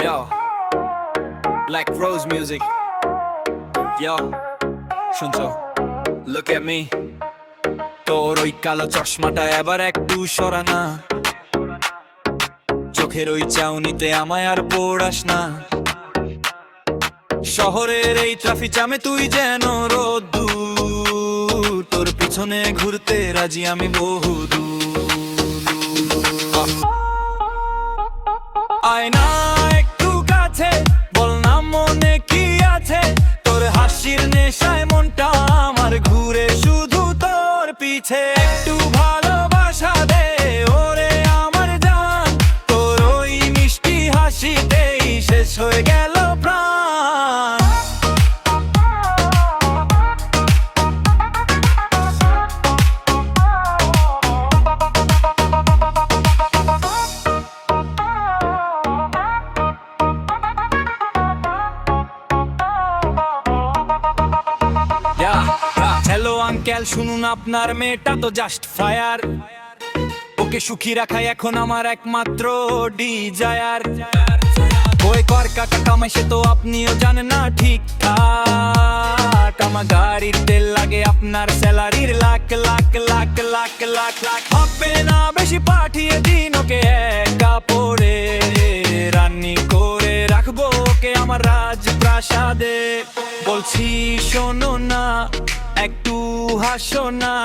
Yo, Black Rose music. Yo, শুনছো? Look at me. তোর ওই কালো চশমাটা এবার একটু সরানা, চোখের ওই চাউনিতে আমায় আর পড়াস না। শহরের এই ট্রাফিক জ্যামে তুই যেন রোদ্দুর, তোর পিছনে ঘুরতে রাজি আমি বহুদূর। আয়না একটু কাছে, বল না মনে কি আছে। তোর হাসির নেশায় মনটা আমার ঘুরে শুধু তোর পিছে। একটু ভালোবাসা দে ওরে আমার জান, তোর ওই মিষ্টি হাসিতেই শেষ হয়ে গেল প্রাণ। হ্যালো আঙ্কেল, শুনুন আপনার মেয়েটা তো জাস্ট ফায়ার, ওকে সুখী রাখাই এখন আমার একমাত্র ডিজায়ার। ওই কর কাকা কামাই সে তো আপনিও জানেন না ঠিকঠাক, আমার গাড়ির তেল লাগে আপনার স্যালারির লাখ লাখ লাখ লাখ লাখ লাখ। হবে না বেশি পাঠিয়ে দিন ওকে একা পড়ে, রান্নি করে রাখবো ওকে আমার রাজপ্রাসাদে। বলছি শোনো না, একটু হাসো না,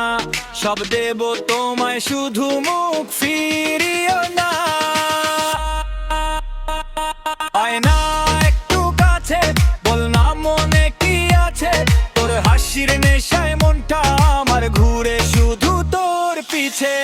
সব দেব তোমায় শুধু মুখ ফিরিও না। আয়না একটু কাছে, বল না মনে কি আছে। তোর হাসির নেশায় মনটা আমার ঘুরে শুধু তোর পিছে।